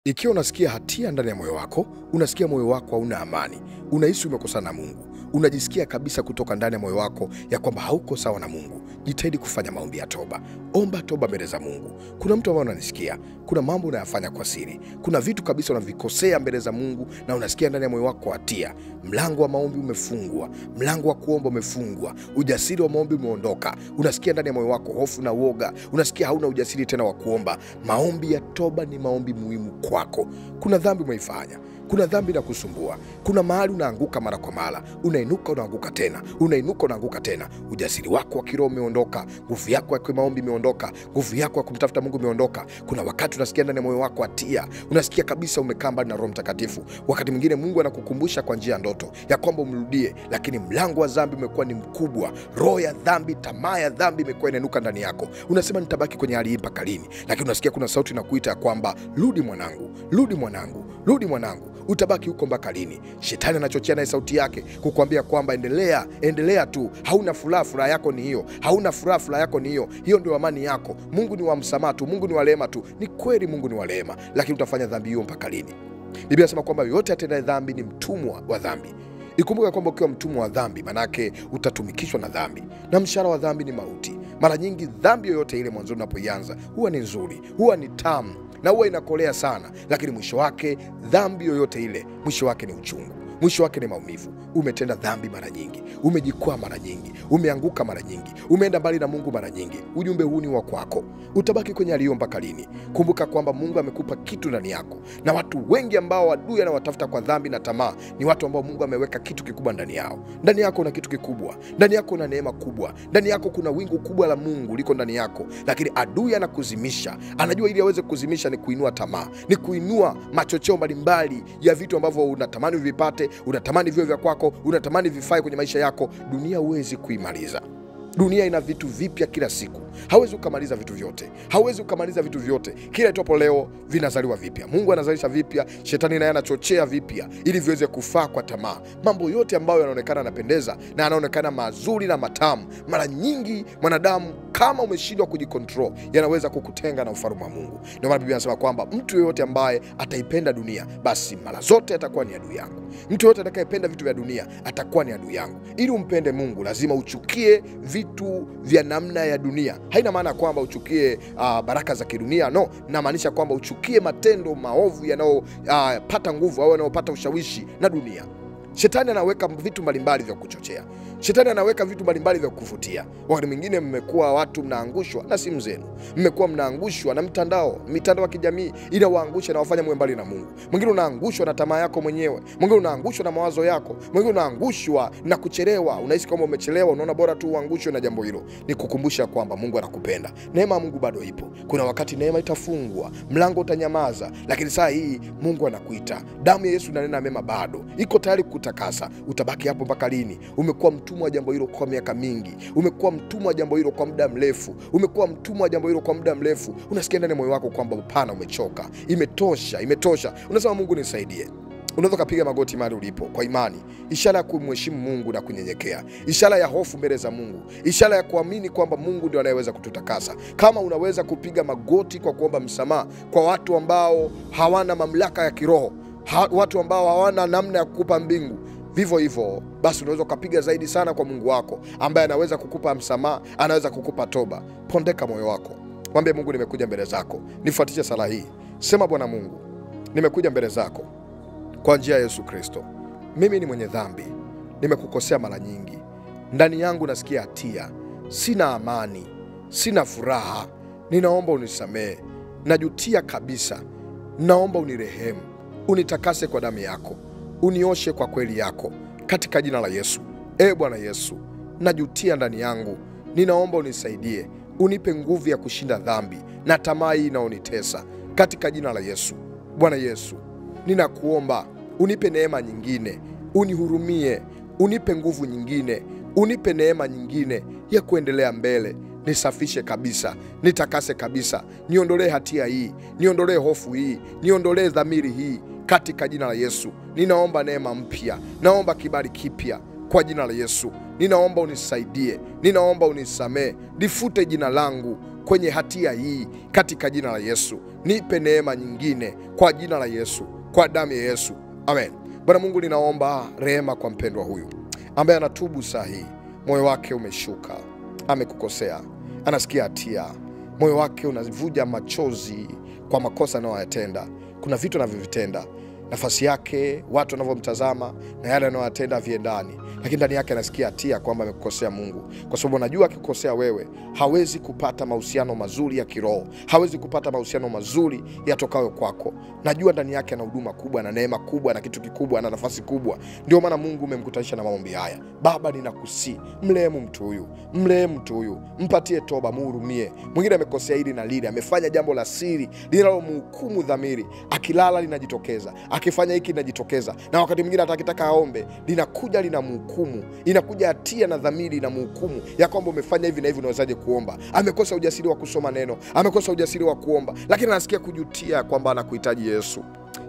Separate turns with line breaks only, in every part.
Ikiwa unasikia hatia ndani ya moyo wako, unasikia moyo wako hauna amani, unahisi umekosana na Mungu, unajisikia kabisa kutoka ndani ya moyo wako ya kwamba hauko sawa na Mungu, jitahidi kufanya maombi ya toba. Omba toba mbele za Mungu. Kuna mtu ambaye unanisikia, kuna mambo unayafanya kwa siri, kuna vitu kabisa unavikosea mbele za Mungu na unasikia ndani ya moyo wako hatia. Mlango wa maombi umefungwa, mlango wa kuomba umefungwa, ujasiri wa maombi umeondoka. Unasikia ndani ya moyo wako hofu na uoga, unasikia hauna ujasiri tena wa kuomba. Maombi ya toba ni maombi muhimu kwako. Kuna dhambi umeifanya, kuna dhambi na kusumbua, kuna mahali unaanguka mara kwa mara, unainuka unaanguka tena, unainuka unaanguka tena. Ujasiri wako wa kiroho umeondoka, nguvu yako ya maombi imeondoka, nguvu yako ya kumtafuta Mungu imeondoka. Kuna wakati unasikia ndani ya moyo wako hatia, unasikia kabisa umekaa mbali na Roho Mtakatifu. Wakati mwingine Mungu anakukumbusha kwa njia ya ndoto ya kwamba umrudie, lakini mlango wa dhambi umekuwa ni mkubwa. Roho ya dhambi, tamaa ya dhambi imekuwa inainuka ndani yako. Unasema nitabaki kwenye hali hii mpaka lini? Lakini unasikia kuna sauti inakuita ya kwamba rudi mwanangu, rudi mwanangu, rudi mwanangu. Utabaki huko mpaka lini? Shetani anachochea naye sauti yake kukuambia kwamba endelea tu, hauna furaha, furaha yako ni hiyo, hauna furaha, furaha yako ni hiyo, hiyo ndio amani yako. Mungu ni wa msamaha tu, Mungu ni wa rehema tu. Ni kweli Mungu ni wa rehema, lakini utafanya dhambi hiyo mpaka lini? Biblia inasema kwamba yote atendaye dhambi ni mtumwa wa dhambi. Ikumbuka kwamba ukiwa mtumwa wa dhambi, manake utatumikishwa na dhambi, na mshahara wa dhambi ni mauti. Mara nyingi dhambi yoyote ile mwanzo unapoianza huwa ni nzuri, huwa ni tamu na huwa inakolea sana, lakini mwisho wake, dhambi yoyote ile mwisho wake ni uchungu, mwisho wake ni maumivu. Umetenda dhambi mara nyingi, umejikwaa mara nyingi, umeanguka mara nyingi, umeenda mbali na Mungu mara nyingi. Ujumbe huu ni wa kwako. Utabaki kwenye hali hiyo mpaka lini? Kumbuka kwamba Mungu amekupa kitu ndani yako, na watu wengi ambao adui anawatafuta kwa dhambi na tamaa ni watu ambao Mungu ameweka kitu kikubwa ndani yao. Ndani yako una kitu kikubwa, ndani yako una neema kubwa, ndani yako kuna wingu kubwa la Mungu liko ndani yako, lakini adui anakuzimisha. Anajua ili aweze kuzimisha ni kuinua tamaa, ni kuinua machocheo mbalimbali ya vitu ambavyo unatamani vipate, unatamani viwe vya kwako, unatamani vifae kwenye maisha yako. Dunia huwezi kuimaliza. Dunia ina vitu vipya kila siku. Hauwezi ukamaliza vitu vyote, hauwezi ukamaliza vitu vyote. Kila itopo leo vinazaliwa vipya. Mungu anazalisha vipya, shetani naye anachochea vipya ili viweze kufaa kwa tamaa. Mambo yote ambayo yanaonekana yanapendeza na yanaonekana mazuri na matamu, mara nyingi mwanadamu, kama umeshindwa kujikontrol, yanaweza kukutenga na ufalme wa Mungu. Ndio maana Biblia inasema kwamba mtu yeyote ambaye ataipenda dunia, basi mara zote atakuwa ni adui yangu. Mtu yeyote atakayependa vitu vya dunia atakuwa ni adui yangu. Ili umpende Mungu, lazima uchukie vitu vya namna ya dunia. Haina maana kwamba uchukie baraka za kidunia, no. Namaanisha kwamba uchukie matendo maovu yanayopata nguvu au yanayopata ushawishi na dunia. Shetani anaweka vitu mbalimbali vya kuchochea. Shetani anaweka vitu mbalimbali vya kuvutia. Wakati mwingine mmekuwa watu mnaangushwa na simu zenu, mmekuwa mnaangushwa na mitandao ya kijamii inawaangusha na wafanya mwe mbali na Mungu. Mwingine unaangushwa na tamaa yako mwenyewe, mwingine unaangushwa na mawazo yako, mwingine unaangushwa na kuchelewa. Unahisi kama umechelewa, unaona bora tu uangushwe na jambo hilo. Ni kukumbusha kwamba Mungu anakupenda. Neema ya Mungu bado ipo. Kuna wakati neema itafungwa, mlango utanyamaza, lakini saa hii Mungu anakuita. Damu ya Yesu inanena mema bado. Iko tayari kutakasa. Utabaki hapo mpaka lini? Umekuwa mtumwa wa jambo hilo kwa miaka mingi. Umekuwa mtumwa wa jambo hilo kwa muda mrefu. Umekuwa mtumwa wa jambo hilo kwa muda mrefu. Unasikia ndani ya moyo wako kwamba hapana, umechoka. Imetosha. Unasema Mungu nisaidie. Unaweza kupiga magoti mahali ulipo kwa imani, ishara ya kumheshimu Mungu na kunyenyekea, ishara ya hofu mbele za Mungu, ishara ya kuamini kwamba Mungu ndio anayeweza kututakasa. Kama unaweza kupiga magoti kwa kuomba msamaha kwa watu ambao hawana mamlaka ya kiroho, watu ambao hawana namna ya kukupa mbingu, vivyo hivyo basi unaweza kupiga zaidi sana kwa Mungu wako ambaye anaweza kukupa msamaha, anaweza kukupa toba. Pondeka moyo wako, mwambie Mungu, nimekuja mbele zako. Nifuatishe sala hii. Sema, Bwana Mungu, nimekuja mbele zako kwa njia ya Yesu Kristo. Mimi ni mwenye dhambi, nimekukosea mara nyingi. Ndani yangu nasikia hatia, sina amani, sina furaha. Ninaomba unisamehe, najutia kabisa. Naomba unirehemu, unitakase kwa damu yako, unioshe kwa kweli yako, katika jina la Yesu. Bwana Yesu, najutia ndani yangu. Ninaomba unisaidie, unipe nguvu ya kushinda dhambi na tamaa hii inaonitesa, katika jina la Yesu. Bwana Yesu, ninakuomba unipe neema nyingine, unihurumie, unipe nguvu nyingine, unipe neema nyingine ya kuendelea mbele. Nisafishe kabisa, nitakase kabisa, niondolee hatia hii, niondolee hofu hii, niondolee dhamiri hii, katika jina la Yesu. Ninaomba neema mpya, naomba kibali kipya kwa jina la Yesu. Ninaomba unisaidie, ninaomba unisamee, nifute jina langu kwenye hatia hii katika jina la Yesu. nipe neema nyingine kwa jina la Yesu, kwa damu ya Yesu. Amen. Bwana Mungu, ninaomba rehema kwa mpendwa huyu ambaye anatubu saa hii. Moyo wake umeshuka, amekukosea, anasikia hatia, moyo wake unavuja machozi kwa makosa anayoyatenda. Kuna vitu anavyovitenda, nafasi yake, watu wanavyomtazama na yale anayoyatenda viendani, lakini ndani yake anasikia hatia kwamba amekukosea Mungu, kwa sababu anajua akikosea wewe hawezi kupata mahusiano mazuri ya kiroho, hawezi kupata mahusiano mazuri yatokayo kwako. Najua ndani yake ana huduma kubwa na neema kubwa na kitu kikubwa na nafasi kubwa. Ndio maana Mungu umemkutanisha na maombi haya. Baba, ninakusihi, mrehemu mtu huyu, mrehemu mtu huyu, mpatie toba, muhurumie. Mwingine amekosea hili na lile, amefanya jambo la siri linalomhukumu dhamiri, akilala linajitokeza, akifanya hiki linajitokeza, na wakati mwingine hata akitaka aombe linakuja linamhukumu, inakuja hatia na dhamiri inamhukumu ya kwamba umefanya hivi na hivi, unawezaje kuomba? Amekosa ujasiri wa kusoma neno, amekosa ujasiri wa kuomba, lakini anasikia kujutia kwamba anakuhitaji Yesu.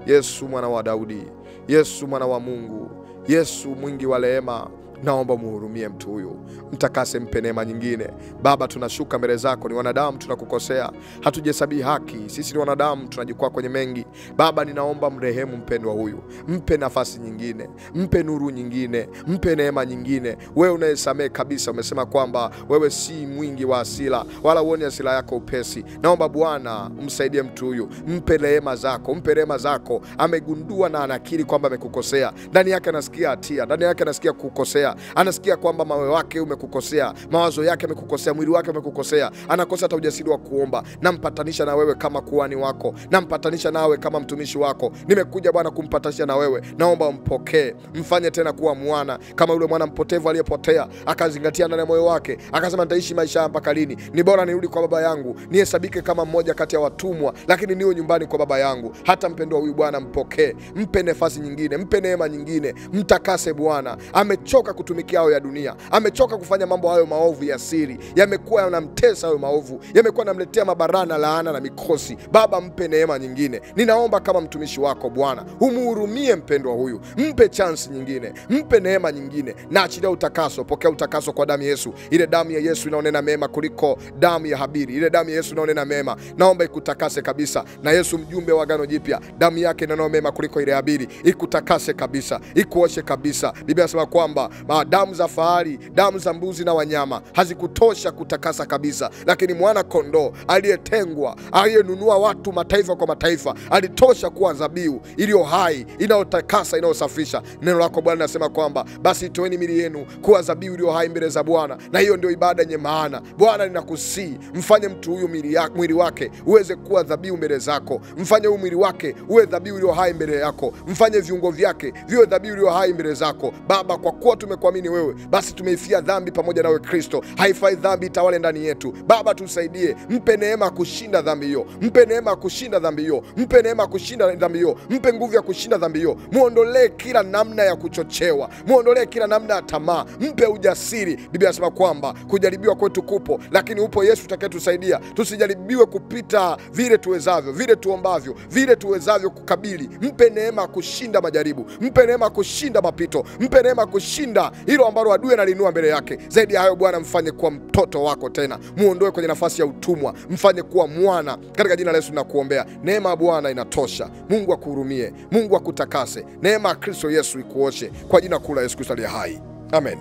Yesu mwana wa Daudi, Yesu mwana wa Mungu, Yesu mwingi wa rehema, naomba muhurumie mtu huyu, mtakase, mpe neema nyingine. Baba, tunashuka mbele zako, ni wanadamu tunakukosea, hatujesabii haki, sisi ni wanadamu tunajikwaa kwenye mengi. Baba, ninaomba mrehemu mpendwa huyu, mpe nafasi nyingine, mpe nuru nyingine, mpe neema nyingine. Wewe unayesamehe kabisa, umesema kwamba wewe si mwingi wa hasira, wala uone hasira yako upesi. Naomba Bwana umsaidie mtu huyu, mpe rehema zako, mpe rehema zako. Amegundua na anakiri kwamba amekukosea, ndani yake anasikia hatia, ndani yake anasikia kukosea, anasikia kwamba moyo wake umekukosea, mawazo yake umekukosea, mwili wake umekukosea, anakosa hata ujasiri wa kuomba. Nampatanisha na wewe kama kuhani wako, nampatanisha nawe kama mtumishi wako. Nimekuja Bwana kumpatanisha na wewe, naomba umpokee, mfanye tena kuwa mwana, kama yule mwana mpotevu aliyepotea, akazingatia ndani ya moyo wake, akasema nitaishi maisha mpaka lini? Ni bora nirudi kwa baba yangu, nihesabike kama mmoja kati ya watumwa, lakini niwe nyumbani kwa baba yangu. Hata mpendwa huyu Bwana mpokee, mpe nafasi nyingine, mpe neema nyingine, mtakase Bwana. Amechoka kutumikia hayo ya dunia, amechoka kufanya mambo hayo maovu ya siri, yamekuwa yanamtesa hayo maovu, yamekuwa yanamletea mabarana, laana na mikosi. Baba, mpe neema nyingine. Ninaomba kama mtumishi wako Bwana, umuhurumie mpendwa huyu, mpe chance nyingine, mpe neema nyingine, na achilia utakaso. Pokea utakaso kwa damu ya Yesu. Ile damu ya Yesu inaonena mema kuliko damu ya Habili, ile damu ya Yesu inaonena mema. Naomba ikutakase kabisa, na Yesu mjumbe wa agano jipya, damu yake inaonena mema kuliko ile Habili, ikutakase kabisa, ikuoshe kabisa. Biblia inasema kwamba damu za fahari, damu za mbuzi na wanyama hazikutosha kutakasa kabisa, lakini mwana kondoo aliyetengwa, aliyenunua watu mataifa kwa mataifa, alitosha kuwa dhabihu iliyo hai, inayotakasa, inayosafisha. Neno lako Bwana linasema kwamba basi toeni miili yenu kuwa dhabihu iliyo hai mbele za Bwana, na hiyo ndio ibada yenye maana. Bwana, ninakusihi mfanye mtu huyu mwili wake uweze kuwa dhabihu mbele zako, mfanye huyu mwili wake uwe dhabihu iliyo hai mbele yako, mfanye viungo vyake viwe dhabihu iliyo hai mbele zako. Baba, kwa kuwa tumekuamini wewe, basi tumeifia dhambi pamoja nawe Kristo, haifai dhambi itawale ndani yetu. Baba, tusaidie, mpe neema kushinda dhambi hiyo, mpe neema kushinda dhambi hiyo, mpe neema kushinda dhambi hiyo, mpe nguvu ya kushinda dhambi hiyo. Muondolee kila namna ya kuchochewa, muondolee kila namna ya tamaa, mpe ujasiri. Biblia inasema kwamba kujaribiwa kwetu kupo, lakini upo Yesu atakayetusaidia tusijaribiwe kupita vile tuwezavyo, vile tuombavyo, vile tuwezavyo kukabili. Mpe neema kushinda majaribu, mpe neema kushinda mapito, mpe neema kushinda hilo ambalo adui analinua mbele yake. Zaidi ya hayo Bwana, mfanye kuwa mtoto wako tena, muondoe kwenye nafasi ya utumwa, mfanye kuwa mwana, katika jina la Yesu nakuombea. Neema ya Bwana inatosha. Mungu akuhurumie, Mungu akutakase, neema ya Kristo Yesu ikuoshe, kwa jina kuu la Yesu Kristo aliye hai. Amen.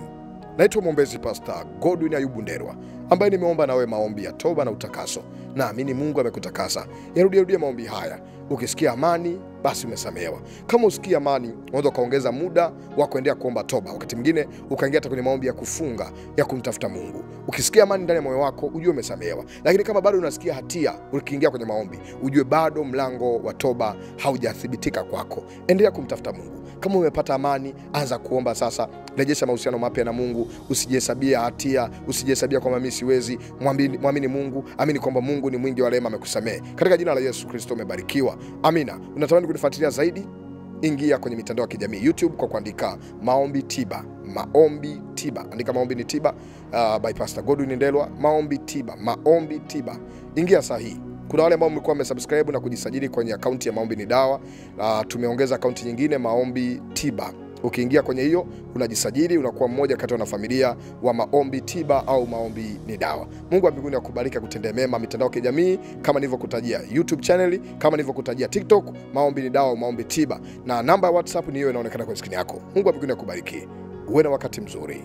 Naitwa mwombezi Pastor Godwin Ayubu Ndelwa, ambaye nimeomba nawe maombi ya toba na utakaso. Naamini Mungu amekutakasa. Yarudie maombi haya. Ukisikia amani, basi umesamehewa. Kama usikia amani, unaweza kaongeza muda wa kuendelea kuomba toba. Wakati mwingine ukaingia hata kwenye maombi ya kufunga, ya kumtafuta Mungu. Ukisikia amani ndani ya moyo wako, ujue umesamehewa. Lakini kama bado unasikia hatia ukiingia kwenye maombi, ujue bado mlango wa toba haujathibitika kwako. Endelea kumtafuta Mungu. Kama umepata amani, anza kuomba sasa. Rejesha mahusiano mapya na Mungu. Usijihesabia hatia, usijihesabia kwamba mimi siwezi. Muamini Mungu, amini kwamba Mungu ni mwingi wa rehema, amekusamehe. Katika jina la Yesu Kristo umebarikiwa. Amina. Unatamani kunifuatilia zaidi? Ingia kwenye mitandao ya kijamii YouTube kwa kuandika Maombi Tiba. Maombi Tiba. Andika Maombi ni Tiba by Pastor Godwin Ndelwa. Maombi Tiba. Maombi Tiba. Ingia sahihi. Kuna wale ambao mlikuwa mmesubscribe na kujisajili kwenye akaunti ya Maombi ni Dawa. Tumeongeza akaunti nyingine Maombi Tiba. Ukiingia kwenye hiyo unajisajili, unakuwa mmoja kati ya wanafamilia wa Maombi Tiba au Maombi ni Dawa. Mungu wa mbinguni akubariki, akutendee mema. Mitandao ya kijamii kama nilivyokutajia, YouTube channel kama nilivyokutajia, TikTok Maombi ni Dawa au Maombi Tiba, na namba ya WhatsApp ni hiyo inaonekana kwenye skrini yako. Mungu wa mbinguni akubariki. Uwe na wakati mzuri.